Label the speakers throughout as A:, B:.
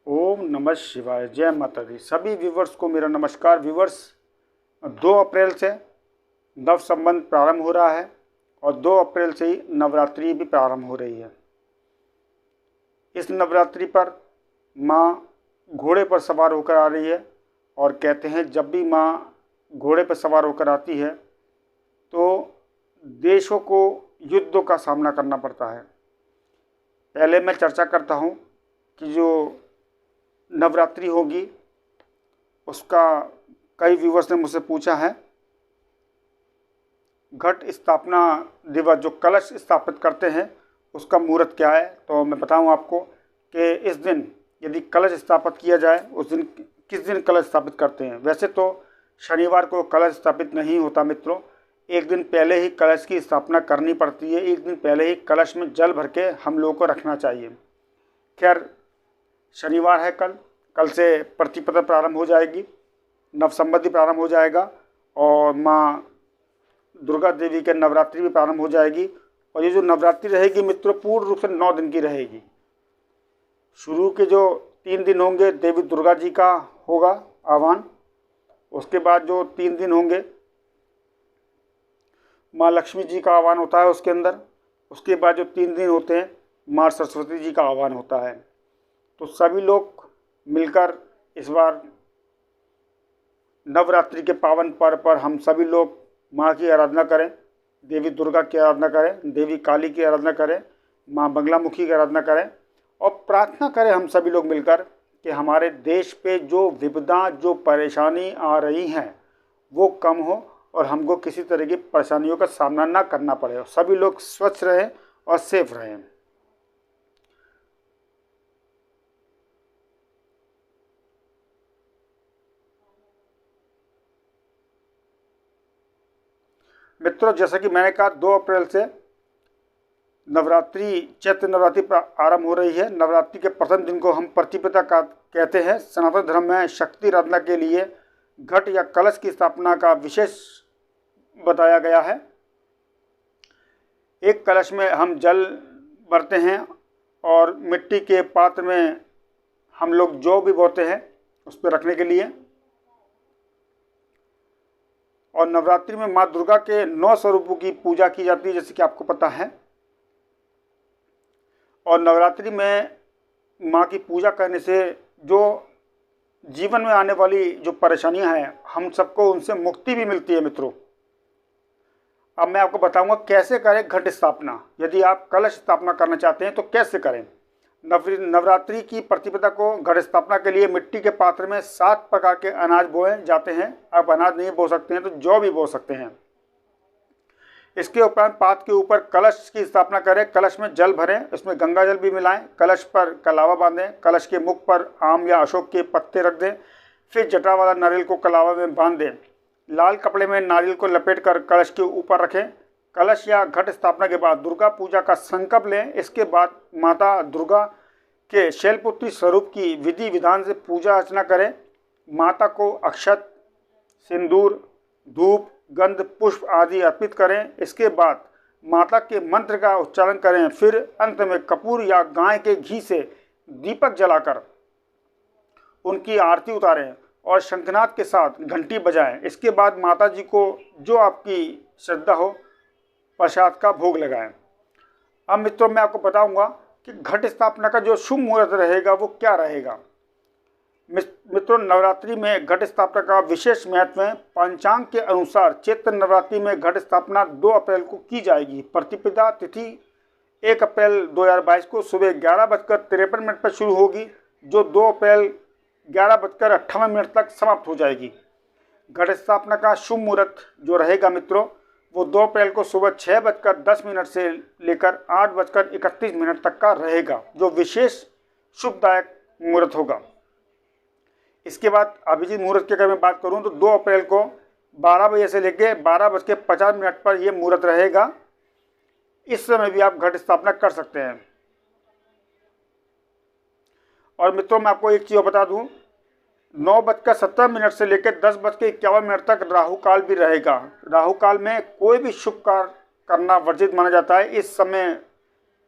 A: ओम नमः शिवाय। जय माता दी। सभी व्यूवर्स को मेरा नमस्कार। व्यूवर्स, 2 अप्रैल से नव संबंध प्रारंभ हो रहा है और 2 अप्रैल से ही नवरात्रि भी प्रारंभ हो रही है। इस नवरात्रि पर माँ घोड़े पर सवार होकर आ रही है और कहते हैं जब भी माँ घोड़े पर सवार होकर आती है तो देशों को युद्धों का सामना करना पड़ता है। पहले मैं चर्चा करता हूँ कि जो नवरात्रि होगी उसका कई व्यूवर्स ने मुझसे पूछा है। घट स्थापना दिवस जो कलश स्थापित करते हैं उसका मुहूर्त क्या है, तो मैं बताऊं आपको कि इस दिन यदि कलश स्थापित किया जाए उस दिन किस दिन कलश स्थापित करते हैं। वैसे तो शनिवार को कलश स्थापित नहीं होता मित्रों, एक दिन पहले ही कलश की स्थापना करनी पड़ती है। एक दिन पहले ही कलश में जल भर के हम लोगों को रखना चाहिए। खैर, शनिवार है कल से प्रतिपदा प्रारंभ हो जाएगी, नवसंबंधी प्रारंभ हो जाएगा और माँ दुर्गा देवी के नवरात्रि भी प्रारंभ हो जाएगी। और ये जो नवरात्रि रहेगी मित्रों पूर्ण रूप से 9 दिन की रहेगी। शुरू के जो 3 दिन होंगे देवी दुर्गा जी का होगा आह्वान, उसके बाद जो 3 दिन होंगे माँ लक्ष्मी जी का आह्वान होता है उसके अंदर, उसके बाद जो 3 दिन होते हैं माँ सरस्वती जी का आह्वान होता है। तो सभी लोग मिलकर इस बार नवरात्रि के पावन पर्व पर हम सभी लोग माँ की आराधना करें, देवी दुर्गा की आराधना करें, देवी काली की आराधना करें, माँ बंगलामुखी की आराधना करें और प्रार्थना करें हम सभी लोग मिलकर कि हमारे देश पे जो विपदा जो परेशानी आ रही हैं वो कम हो और हमको किसी तरह की परेशानियों का सामना ना करना पड़े। सभी लोग स्वच्छ रहें और सेफ रहें। मित्रों, जैसा कि मैंने कहा 2 अप्रैल से नवरात्रि चैत्र नवरात्रि आरंभ हो रही है। नवरात्रि के प्रथम दिन को हम प्रतिपदा का कहते हैं। सनातन धर्म में शक्ति आराधना के लिए घट या कलश की स्थापना का विशेष बताया गया है। एक कलश में हम जल भरते हैं और मिट्टी के पात्र में हम लोग जौ भी बोते हैं उस पर रखने के लिए। और नवरात्रि में माँ दुर्गा के 9 स्वरूपों की पूजा की जाती है जैसे कि आपको पता है। और नवरात्रि में माँ की पूजा करने से जो जीवन में आने वाली जो परेशानियां हैं हम सबको उनसे मुक्ति भी मिलती है मित्रों। अब मैं आपको बताऊंगा कैसे करें घट स्थापना। यदि आप कलश स्थापना करना चाहते हैं तो कैसे करें। नवरात्रि की प्रतिपदा को घट स्थापना के लिए मिट्टी के पात्र में 7 प्रकार के अनाज बोए जाते हैं। आप अनाज नहीं बो सकते हैं तो जौ भी बो सकते हैं। इसके उपरांत पात्र के ऊपर कलश की स्थापना करें, कलश में जल भरें, इसमें गंगा जल भी मिलाएं, कलश पर कलावा बांधें, कलश के मुख पर आम या अशोक के पत्ते रख दें, फिर जटा वाला नारियल को कलावा में बांध दें। लाल कपड़े में नारियल को लपेटकर कलश के ऊपर रखें। कलश या घट स्थापना के बाद दुर्गा पूजा का संकल्प लें। इसके बाद माता दुर्गा के शैलपुत्री स्वरूप की विधि विधान से पूजा अर्चना करें। माता को अक्षत, सिंदूर, धूप, गंध, पुष्प आदि अर्पित करें। इसके बाद माता के मंत्र का उच्चारण करें। फिर अंत में कपूर या गाय के घी से दीपक जलाकर उनकी आरती उतारें और शंखनाद के साथ घंटी बजाएं। इसके बाद माता जी को जो आपकी श्रद्धा हो प्रसाद का भोग लगाएं। अब मित्रों मैं आपको बताऊंगा कि घट स्थापना का जो शुभ मुहूर्त रहेगा वो क्या रहेगा। मित्रों, नवरात्रि में घट स्थापना का विशेष महत्व है। पंचांग के अनुसार चैत्र नवरात्रि में घट स्थापना 2 अप्रैल को की जाएगी। प्रतिपदा तिथि 1 अप्रैल 2022 को सुबह 11:53 पर शुरू होगी जो 2 अप्रैल 11:58 तक समाप्त हो जाएगी। घट स्थापना का शुभ मुहूर्त जो रहेगा मित्रों वो 2 अप्रैल को सुबह 6:10 से लेकर 8:31 तक का रहेगा जो विशेष शुभदायक मुहूर्त होगा। इसके बाद अभिजीत मुहूर्त की अगर मैं बात करूं तो 2 अप्रैल को 12 बजे से लेकर 12:50 पर यह मुहूर्त रहेगा। इस समय भी आप घट स्थापना कर सकते हैं। और मित्रों मैं आपको एक चीज़ बता दूं, 9:17 से लेकर 10:51 तक राहु काल भी रहेगा। राहु काल में कोई भी शुभ कार्य करना वर्जित माना जाता है। इस समय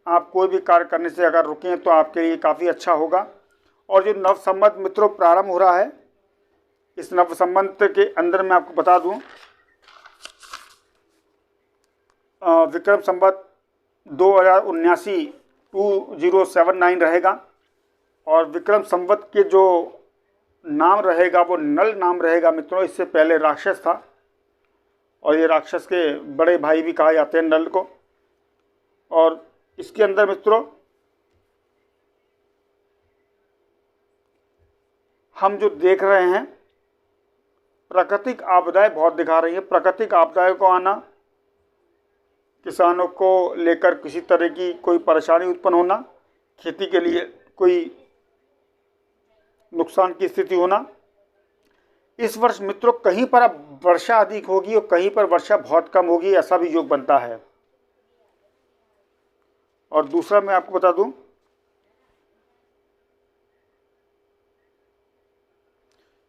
A: आप कोई भी कार्य करने से अगर रुकें तो आपके लिए काफ़ी अच्छा होगा। और जो नव संवत मित्रों प्रारंभ हो रहा है, इस नव संवत के अंदर मैं आपको बता दूं विक्रम संवत 2079 रहेगा। और विक्रम संवत के जो नाम रहेगा वो नल नाम रहेगा मित्रों। इससे पहले राक्षस था और ये राक्षस के बड़े भाई भी कहा जाते हैं नल को। और इसके अंदर मित्रों हम जो देख रहे हैं, प्राकृतिक आपदाएं बहुत दिखा रही हैं। प्राकृतिक आपदाएं को आना, किसानों को लेकर किसी तरह की कोई परेशानी उत्पन्न होना, खेती के लिए कोई नुकसान की स्थिति होना। इस वर्ष मित्रों कहीं पर अब वर्षा अधिक होगी और कहीं पर वर्षा बहुत कम होगी, ऐसा भी योग बनता है। और दूसरा मैं आपको बता दूं,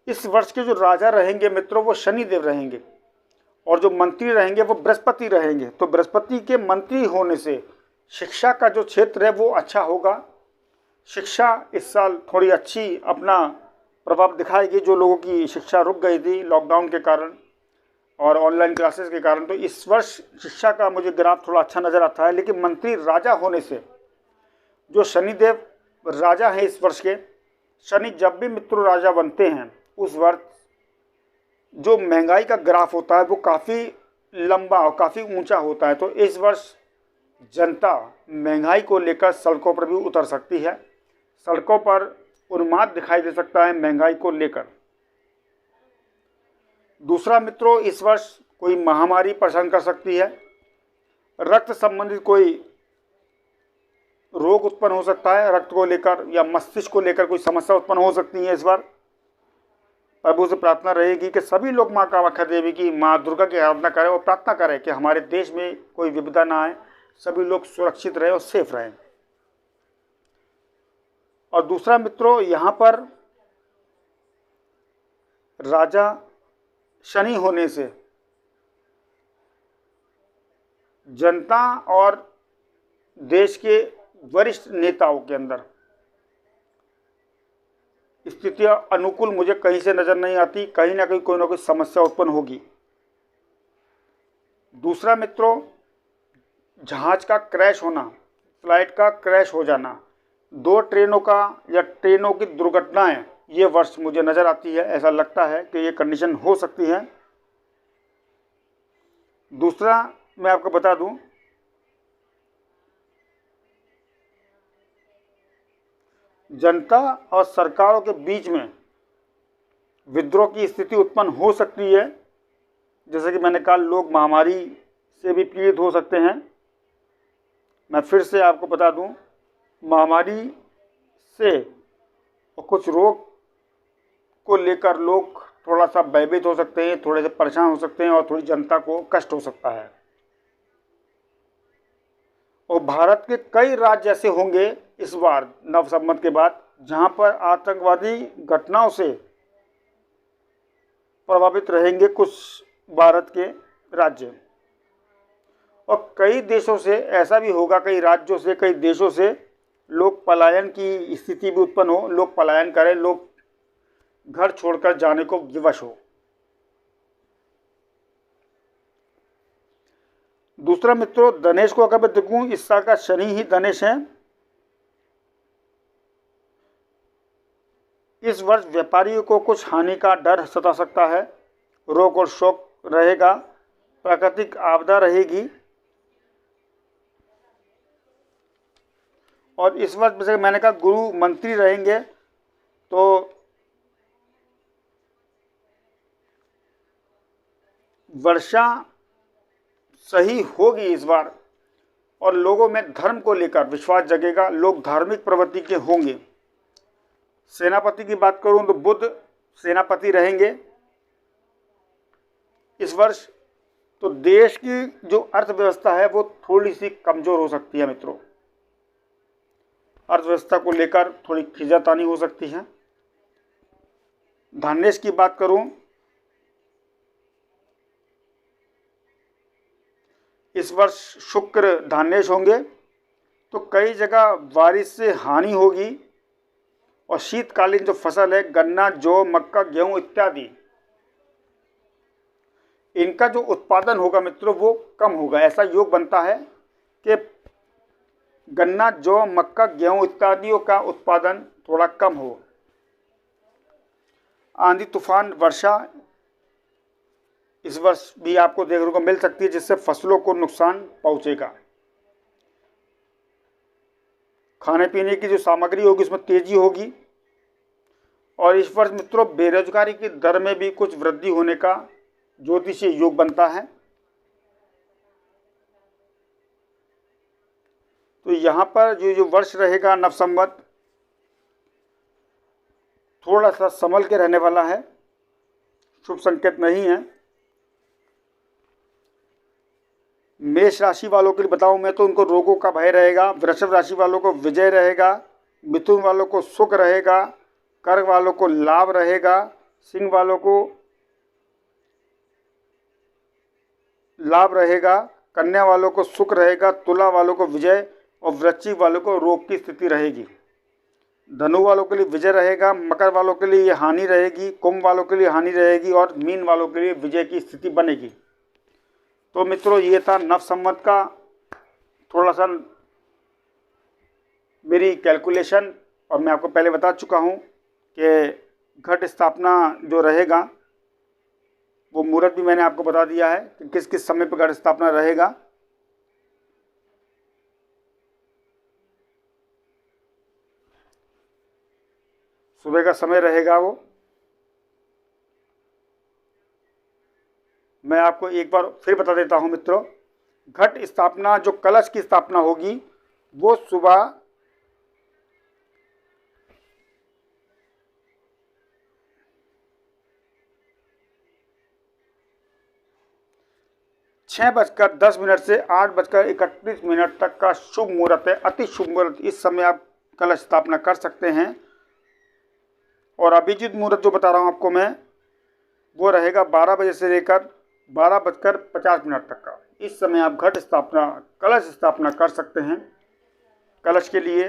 A: इस वर्ष के जो राजा रहेंगे मित्रों वो शनिदेव रहेंगे और जो मंत्री रहेंगे वो बृहस्पति रहेंगे। तो बृहस्पति के मंत्री होने से शिक्षा का जो क्षेत्र है वो अच्छा होगा। शिक्षा इस साल थोड़ी अच्छी अपना प्रभाव दिखाएगी। जो लोगों की शिक्षा रुक गई थी लॉकडाउन के कारण और ऑनलाइन क्लासेस के कारण, तो इस वर्ष शिक्षा का मुझे ग्राफ थोड़ा अच्छा नज़र आता है। लेकिन मंत्री राजा होने से जो शनिदेव राजा हैं इस वर्ष के, शनि जब भी मित्रों राजा बनते हैं उस वर्ष जो महंगाई का ग्राफ होता है वो काफ़ी लंबा और काफ़ी ऊंचा होता है। तो इस वर्ष जनता महंगाई को लेकर सड़कों पर भी उतर सकती है। सड़कों पर उन्माद दिखाई दे सकता है महंगाई को लेकर। दूसरा मित्रों, इस वर्ष कोई महामारी परेशान कर सकती है। रक्त संबंधित कोई रोग उत्पन्न हो सकता है, रक्त को लेकर या मस्तिष्क को लेकर कोई समस्या उत्पन्न हो सकती है। इस बार प्रभु से प्रार्थना रहेगी कि सभी लोग माँ कामाख्या देवी की, माँ दुर्गा की आराधना करें और प्रार्थना करें कि हमारे देश में कोई विपदा ना आए, सभी लोग सुरक्षित रहें और सेफ रहें। और दूसरा मित्रों, यहाँ पर राजा शनि होने से जनता और देश के वरिष्ठ नेताओं के अंदर स्थितियां अनुकूल मुझे कहीं से नजर नहीं आती। कहीं ना कहीं कोई ना कोई समस्या उत्पन्न होगी। दूसरा मित्रों, जहाज का क्रैश होना, फ्लाइट का क्रैश हो जाना, 2 ट्रेनों का या ट्रेनों की दुर्घटनाएं ये वर्ष मुझे नज़र आती है। ऐसा लगता है कि ये कंडीशन हो सकती है। दूसरा मैं आपको बता दूं, जनता और सरकारों के बीच में विद्रोह की स्थिति उत्पन्न हो सकती है। जैसे कि मैंने कहा, लोग महामारी से भी पीड़ित हो सकते हैं। मैं फिर से आपको बता दूं, महामारी से और कुछ रोग को लेकर लोग थोड़ा सा भयभीत हो सकते हैं, थोड़े से परेशान हो सकते हैं और थोड़ी जनता को कष्ट हो सकता है। और भारत के कई राज्य ऐसे होंगे इस बार नव संवत के बाद जहां पर आतंकवादी घटनाओं से प्रभावित रहेंगे कुछ भारत के राज्य। और कई देशों से ऐसा भी होगा, कई राज्यों से, कई देशों से लोग पलायन की स्थिति भी उत्पन्न हो, लोग पलायन करें, लोग घर छोड़कर जाने को विवश हो। दूसरा मित्रों, धनेश को अगर मैं देखूं, इस साल का शनि ही धनेश है। इस वर्ष व्यापारियों को कुछ हानि का डर सता सकता है, रोग और शोक रहेगा, प्राकृतिक आपदा रहेगी। और इस वर्ष जैसे मैंने कहा गुरु मंत्री रहेंगे, तो वर्षा सही होगी इस बार और लोगों में धर्म को लेकर विश्वास जगेगा, लोग धार्मिक प्रवृत्ति के होंगे। सेनापति की बात करूं तो बुध सेनापति रहेंगे इस वर्ष। तो देश की जो अर्थव्यवस्था है वो थोड़ी सी कमजोर हो सकती है मित्रों। अर्थव्यवस्था को लेकर थोड़ी खिंचातानी हो सकती है। धनेश की बात करूं, इस वर्ष शुक्र धनेश होंगे तो कई जगह बारिश से हानि होगी और शीतकालीन जो फसल है गन्ना, जौ, मक्का, गेहूं इत्यादि, इनका जो उत्पादन होगा मित्रों वो कम होगा। ऐसा योग बनता है कि गन्ना, जौ, मक्का, गेहूं इत्यादियों का उत्पादन थोड़ा कम हो। आंधी, तूफान, वर्षा इस वर्ष भी आपको देखने को मिल सकती है, जिससे फसलों को नुकसान पहुंचेगा। खाने पीने की जो सामग्री होगी उसमें तेजी होगी। और इस वर्ष मित्रों बेरोजगारी की दर में भी कुछ वृद्धि होने का ज्योतिषीय योग बनता है। तो यहाँ पर जो वर्ष रहेगा नव संवत थोड़ा सा संभल के रहने वाला है, शुभ संकेत नहीं है। मेष राशि वालों के लिए बताऊं मैं तो उनको रोगों का भय रहेगा। वृषभ राशि वालों को विजय रहेगा। मिथुन वालों को सुख रहेगा। कर्क वालों को लाभ रहेगा। सिंह वालों को लाभ रहेगा। कन्या वालों को सुख रहेगा। तुला वालों को विजय और वृश्चिक वालों को रोग की स्थिति रहेगी। धनु वालों के लिए विजय रहेगा। मकर वालों के लिए हानि रहेगी। कुंभ वालों के लिए हानि रहेगी और मीन वालों के लिए विजय की स्थिति बनेगी। तो मित्रों ये था नव संवत का थोड़ा सा मेरी कैलकुलेशन, और मैं आपको पहले बता चुका हूँ कि घट स्थापना जो रहेगा वो मुहूर्त भी मैंने आपको बता दिया है कि किस किस समय पर घट स्थापना रहेगा। सुबह का समय रहेगा वो। मैं आपको एक बार फिर बता देता हूं मित्रों, घट स्थापना जो कलश की स्थापना होगी वो सुबह 6:10 से 8:31 तक का शुभ मुहूर्त है, अति शुभ मुहूर्त। इस समय आप कलश स्थापना कर सकते हैं। और अभिजीत मुहूर्त जो बता रहा हूं आपको मैं वो रहेगा 12 बजे से लेकर 12:50 तक का। इस समय आप घट स्थापना कलश स्थापना कर सकते हैं। कलश के लिए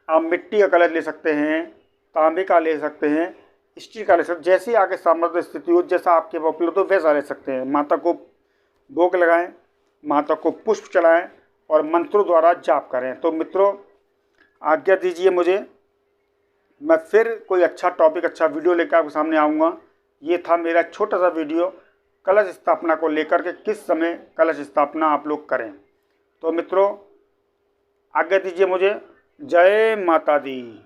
A: आप मिट्टी का कलश ले सकते हैं, तांबे का ले सकते हैं, स्टील का ले सकते हैं। जैसी आगे सामर्थ्य स्थिति हो, जैसा आपके उपलब्ध हो वैसा ले सकते हैं। माता को भोग लगाएं, माता को पुष्प चढ़ाएं और मंत्रों द्वारा जाप करें। तो मित्रों आज्ञा दीजिए मुझे, मैं फिर कोई अच्छा टॉपिक, अच्छा वीडियो लेकर आपके सामने आऊँगा। ये था मेरा छोटा सा वीडियो कलश स्थापना को लेकर के, किस समय कलश स्थापना आप लोग करें। तो मित्रों आज्ञा दीजिए मुझे। जय माता दी।